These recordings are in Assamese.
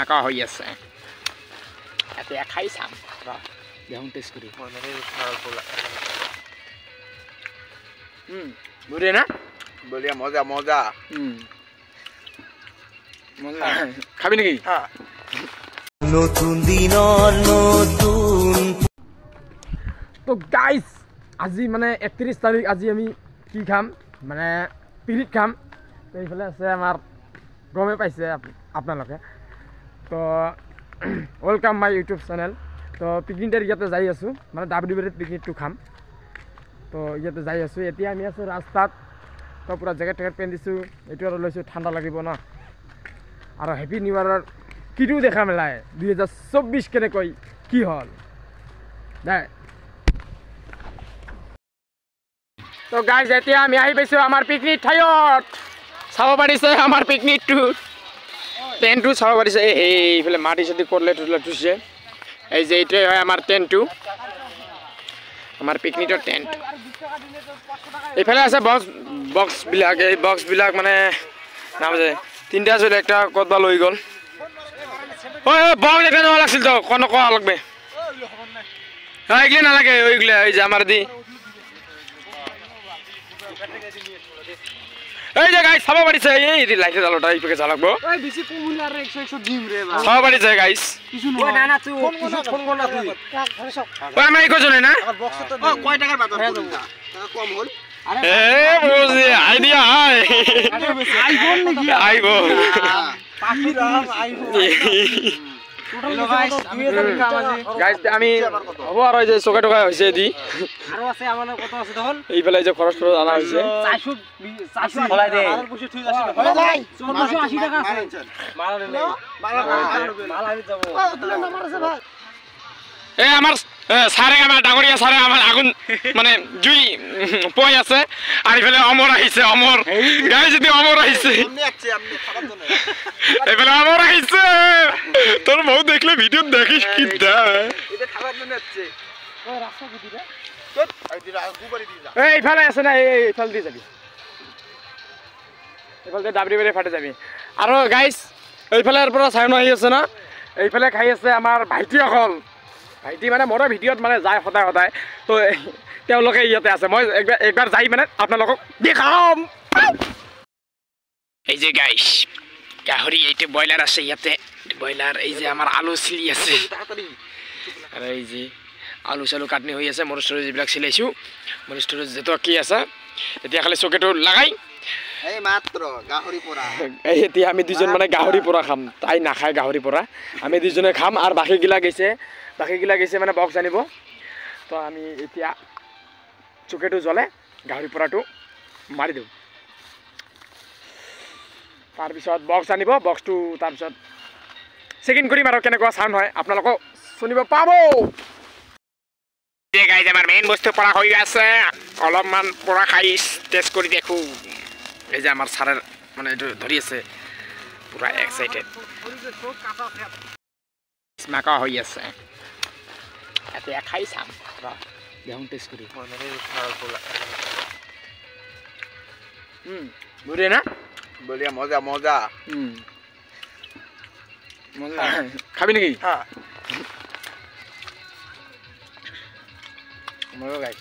মাকা হৈ আছে এতিয়া খাই চাম দেখোন টেষ্ট কৰি বঢ়িয়া না বঢ়িয়া মজা মজা মজা খাবি নেকি নতুন দিনৰ নতুন তো গাইজ আজি মানে 31 তাৰিখ আজি আমি কি খাম মানে পিকনিক খাম তো এইফালে আছে আমাৰ গমে পাইছে আপোনালোকে তো ওয়েলকাম মাই ইউটিউব চেনেল তো পিকনিকটাৰ ইয়াতে যাই আছোঁ মানে ডাবডিবিত পিকনিকটো খাম তো ইয়াতে যাই আছোঁ এতিয়া আমি আছোঁ ৰাস্তাত তো পুৰা জেকেট টেকেট পিন্ধিছোঁ এইটো আৰু লৈছোঁ ঠাণ্ডা লাগিব ন আৰু হেপী নিউ ইয়াৰৰ কিটো দেখা মেলাই 2024 কেনেকৈ কি হ'ল দে তো গাইজ এতিয়া আমি আহি পাইছোঁ আমাৰ পিকনিক ঠাইত চাব পাৰিছে আমাৰ পিকনিকটো টেণ্টটো চাব পাৰিছে এইফালে মাটি চাটি কৰলে থৈছে এই যে এইটোৱে হয় আমাৰ টেণ্টটো আমাৰ পিকনিকৰ টেণ্ট এইফালে আছে বক্সবিলাক এই বক্সবিলাক মানে নাবাজে তিনিটা আছিল একটা ক'তবা লৈ গ'ল ঐ বক্স এটা নোৱা লাগিছিল তো কোৱা লাগবে এইগিলা নালাগে ওইগুলা এই যে আমাৰ দি এই যে গাইস চাব পাৰিছে এই লাইটে জালটা এইফালে জালাগব ওই বেছি কমুলা আৰ 100 ডিম ৰে বা চাব পাৰিছে গাইস কিছু না না না তুই ফোন কর না তুই ওই আমি কইছনে না বক্স তো কয় টাকার বাজার টাকা কম হল এ বুঝি আইডিয়া আই আইফোন নাকি আইফোন পাখি রাম আইফোন গাইস আমি হব আর যে চকা টকা হইছে দি আর আছে আমাদের কত আছে তখন এইফালে যে খরচ করে আনা হইছে 400 ফলাই দে আর বসে ঠিক আছে ভাই 1480 টাকা আছে মাল নেই মাল আমি যাব নাম্বার আছে ভাই এ আমার সারে আমার ডাগরিয়া সারে আমার আগুন মানে জুই পয় আছে আর এইফালে অমর আইছে অমর গাইস যদি অমর আইছে সামনে আছে আপনি খাবার জন্য এইফালে অমর আইছে তোর বউ দেখলে ভিডিও দেখিস কি দা এটা খাবার জন্য আছে ওই রাস্তা কি দিরা তোর এই দিরা গুবারি দিরা এইফালে আছে না এইফাল দি যাবি এইফালে ডাবরি বেরে ফাটে যাবি আর গাইস এইফালের পৰা সাইন আহি আছে না এইফালে খাই আছে আমাৰ ভাইটি অকল ভাইটি মানে মোৰ ভিডিঅ'ত মানে যায় সদায় সদায় তো তেওঁলোকে ইয়াতে আছে মই একবাৰ যাই মানে আপোনালোকক দেখাম এই যে গাইস গাহৰি এইটো বয়লাৰ আছে ইয়াতে বয়লাৰ এই যে আমাৰ আলু চিলি আছে আৰু এই যে আলু চালু কাটনি হৈ আছে মোৰ ষ্টৰেজ এইবিলাক চিলাইছো মোৰ ষ্টৰেজ যেটো কি আছে এতিয়া খালি চকেটো লাগাই এই মাত্ৰ গাহৰি পোৰা এই এতিয়া আমি দুজন মানে গাহৰি পোৰা খাম তাই নাখায় গাহৰি পোৰা আমি দুজনে খাম আৰু বাকিগিলা গৈছে মানে বক্স আনিব তো আমি এতিয়া চকেটো জ্বলে গাহৰি পোৰাটো মাৰি দিওঁ তাৰপিছত বক্স আনিব বক্সটো তাৰপিছত চেকিং কৰিম আৰু কেনেকুৱা সাউন্ড হয় আপোনালোকক শুনিব পাব যে গাইজ আমাৰ মেইন বস্তু পৰা হৈ আছে অলপমান পৰা খাই টেষ্ট কৰি দেখো এই যে আমাৰ সাৰৰ মানে এইটো ধৰি আছে পুৰা এক্সাইটেড মাকা হৈ আছে এতিয়া খাই চাম দেখোন টেষ্ট কৰি বঢ়িয়া না বঢ়িয়া মজা মজা মজা খাবি নেকি হ্যাঁ মজা গাই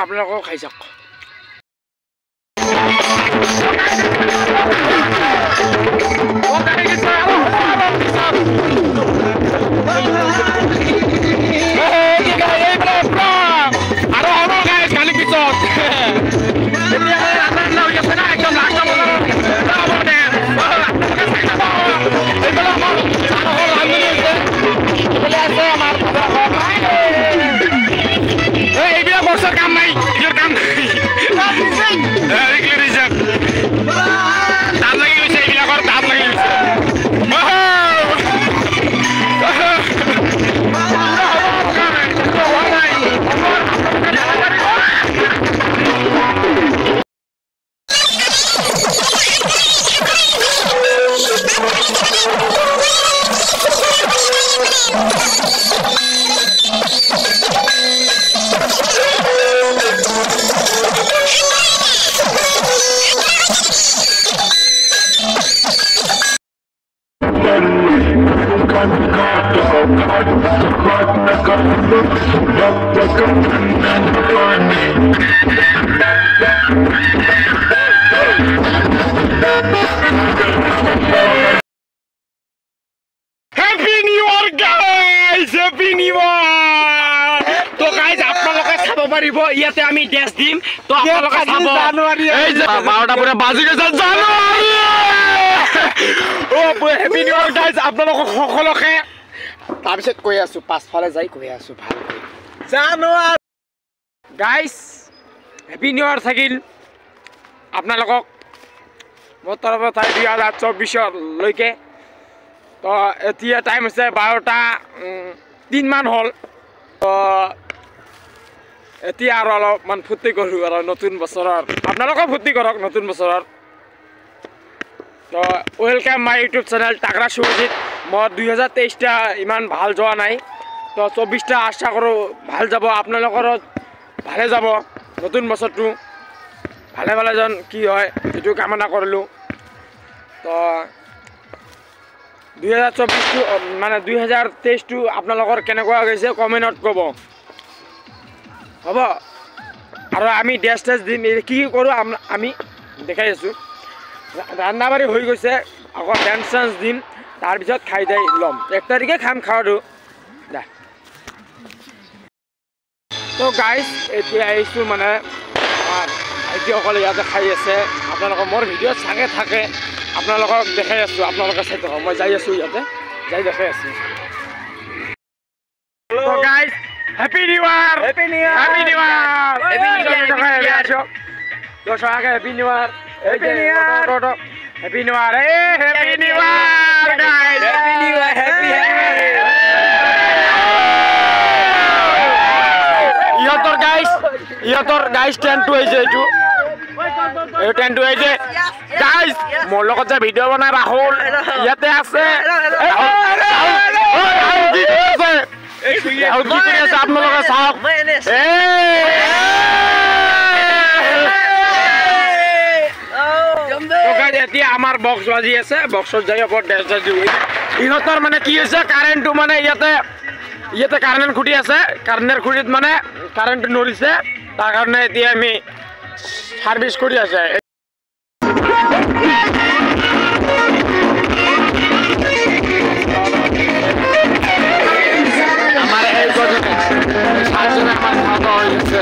আপোনালোকেও খাই চাওক এইবিলাক বছৰ কাম নাই কাম Happy New Year guys! Happy New Year! তো গাইজ আপোনালোকে চাব পাৰিব ইয়াতে আমি ড্ৰেছ দিম তো আপোনালোকে চাব জানুৱাৰী এই যে 12টা পুৰা বাজি গৈছে জানুৱাৰী ও হেপী নিউ ইয়াৰ গাইজ আপোনালোকক সকলোকে তাৰপিছত কৈ আছো পাছফালে যাই কৈ আছো ভালকৈ জানুৱাৰী গাইজ হেপী নিউ ইয়াৰ থাকিল আপোনালোকক মোৰ তৰফৰ পৰা 2024 লৈকে তো এতিয়া টাইম হৈছে 12টা 3 মান হ'ল তো এতিয়া আৰু অলপমান ফূৰ্তি কৰোঁ আৰু নতুন বছৰৰ আপোনালোকেও ফূৰ্তি কৰক নতুন বছৰৰ তো ৱেলকাম মাই ইউটিউব চেনেল টাকৰা সুজিত মই 2023টা ইমান ভাল যোৱা নাই তো 24টা আশা কৰোঁ ভাল যাব আপোনালোকৰো ভালে যাব নতুন বছৰটো ভালে ভালে যেন কি হয় এইটো কামনা কৰিলোঁ তো 2024 মানে 2023টো আপোনালোকৰ কেনেকুৱা গৈছে কমেণ্টত ক'ব হ'ব আৰু আমি ড্ৰেছ টেছ দিম কি কৰোঁ আমি দেখাই আছোঁ ৰান্ধা বাঢ়ি হৈ গৈছে আকৌ ডেন্স চেন্স দিম তাৰপিছত খাই দাই ল'ম 1 তাৰিখে খাম খাওঁটো দা তো গাইজ এতিয়া আহিছোঁ মানে আমাৰ ভাইটিসকলে ইয়াতে খাই আছে আপোনালোকৰ মোৰ ভিডিঅ'ত চাগে থাকে আপোনালোকক দেখাই আছোঁ আপোনালোকে চাই থাকক মই যাই আছোঁ ইয়াতে যাই দেখাই আছোঁ তো গাইজ হেপী নিউ ইয়াৰ হেপী নিউ ইয়াৰ হেপী নিউ ইয়াৰ হেপী নিউ ইয়াৰ তো সবাইকে হেপী নিউ ইয়াৰ হেপী নিউ ইয়াৰ হেপী নিউ ইয়াৰ হেপী নিউ ইয়াৰ গাইজ হেপী নিউ ইয়াৰ হেপী ইহঁতৰ গাইজ টেণ্টটো আহিছে এইটো এই টেণ্টটো আহিছে গাইজ মোৰ লগত যে ভিডিঅ' বনাই ৰাহুল ইয়াতে আছে আপোনালোকে চাওক এতিয়া আমাৰ বক্স বাজি আছে বক্সত যাই ওপৰত ডেন্স দিওঁ ইহঁতৰ মানে কি হৈছে কাৰেণ্টটো মানে ইয়াতে কাৰেণ্ট খুঁটি আছে কাৰেণ্টৰ খুঁটিত মানে কাৰেণ্টটো নৰিছে তাৰ কাৰণে এতিয়া আমি সাৰ্ভিস কৰি আছে আমাৰ এই গজনে সাতজনে আমাৰ খাওয়া হৈ আছে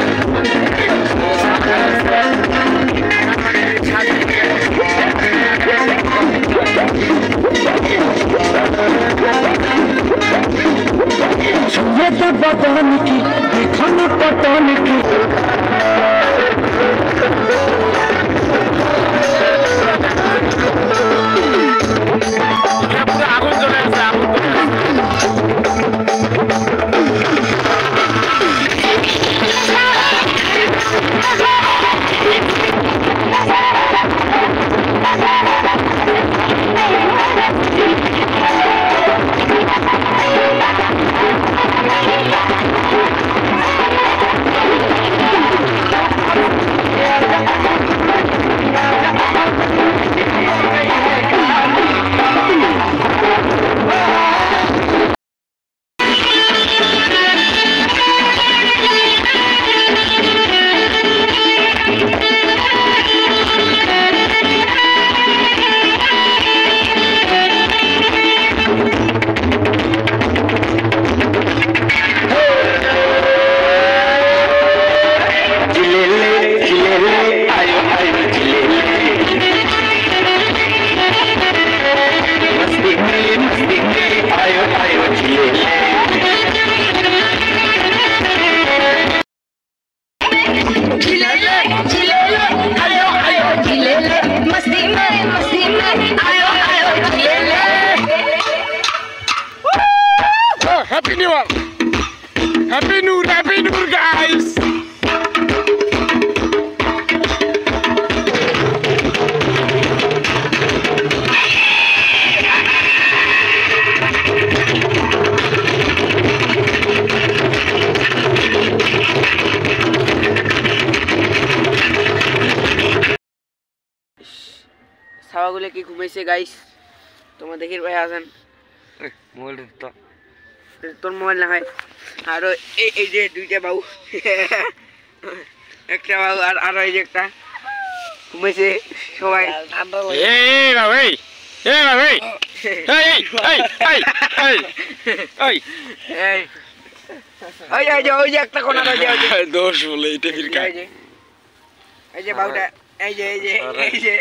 Happy New Year! Happy New Year, guys! ছাৱাগুলি কি ঘুমাইছে গাইস তোমার দেখির ভাই আছেন তোর মোবাইল না হয় আর এই যে দুইটা বাবু একটা বাবু আর এই যে একটা ঘুমেছে সবাই ওই যে একটা কোনা দোষ বলে এটা ফিরকা এই যে বাবুটা এই যে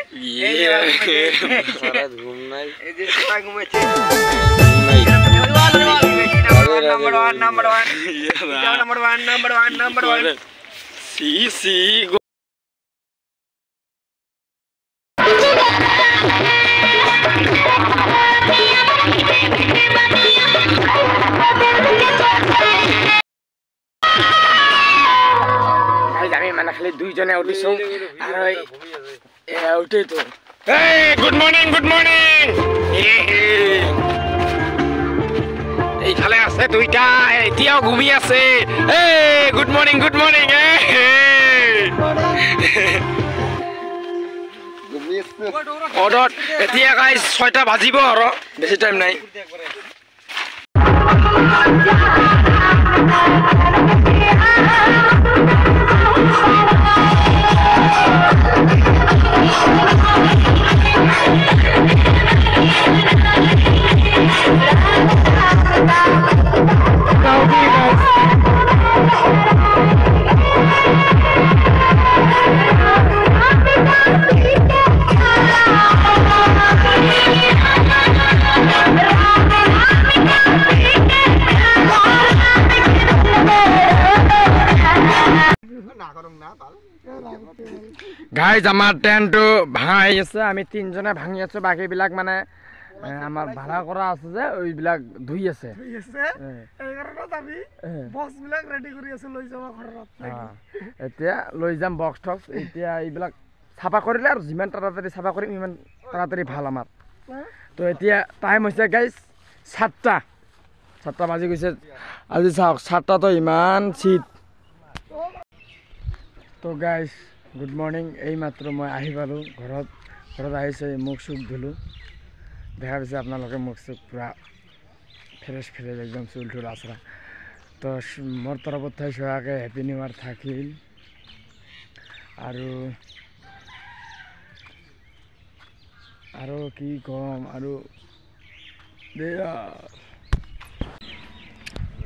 ঘুম নাই এই যে সবাই ঘুমেছে number one সি আমি মানে খালি দুইজনে উঠিছো আর উঠেই তো গুড মর্নিং এইফালে আছে দুইটা এতিয়াও ঘুমি আছে গুড মর্নিং অৰ্ডাৰ এতিয়া গাইজ 6টা বাজিব আৰু বেছি টাইম নাই গাইজ আমাৰ টেণ্টটো ভাঙা হৈ আছে আমি তিনিজনে ভাঙি আছো বাকীবিলাক মানে আমাৰ ভাড়া কৰা আছে যে ওইবিলাক ধুই আছে এতিয়া লৈ যাম বক্স টক্স এতিয়া এইবিলাক চাফা কৰিলে আৰু যিমান তাড়াতাড়ি চাফা কৰিম ইমান তাড়াতাড়ি ভাল আমাৰ তো এতিয়া টাইম হৈছে গাইজ 7টা বাজি গৈছে আজি চাওক 7টাতো ইমান শীত তো গাইজ গুড মৰ্নিং এইমাত্ৰ মই আহি পালোঁ ঘৰত আহিছে মুখ চুখ ধুলোঁ দেখা পাইছে আপোনালোকে মুখ চুখ পূৰা ফ্ৰেছ একদম চুল টুল আচৰা তো মোৰ তৰফত থাই চোৱাকৈ হেপী নিউ ইয়াৰ থাকিল আৰু কি ক'ম আৰু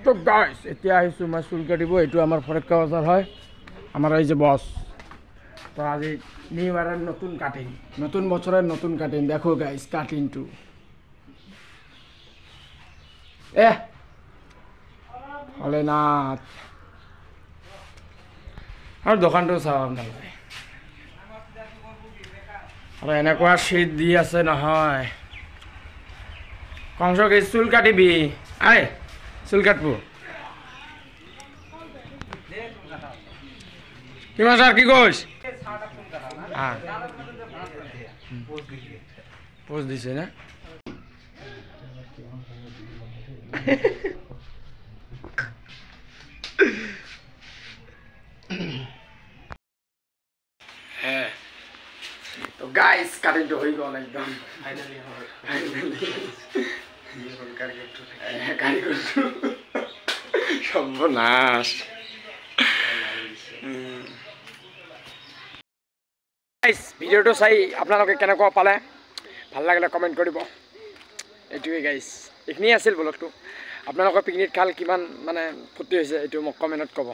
তো গাইজ এতিয়া আহিছোঁ মই চুল কাটিব এইটো আমাৰ ফৰক্কা বজাৰ হয় আমার এই যে বস তো আজি নিউ ইয়ারের নতুন বছরের নতুন কাটিং দেখো গাইস কাটিংটো হলে না আর দোকানটো চাও আপনাদের আর এনেকুৱা শীত দি আছে নহয় কংস কি চুল কাটিবি আই চুল কাটবো কিমান স্যার কি কইস পোস্ট দিছে না হ্যাঁ তো গাইস কাটিং তো হয়ে গেল একদম ফাইনালি সর্বনাশ ভিডিওটো চাই আপোনালোকে কেনেকুৱা পালে ভাল লাগিলে কমেণ্ট কৰিব এইটোৱে গাইজ এইখিনিয়ে আছিল ব্লগটো আপোনালোকৰ পিকনিক খাল কিমান মানে ফূৰ্তি হৈছে এইটো মোক কমেণ্টত ক'ব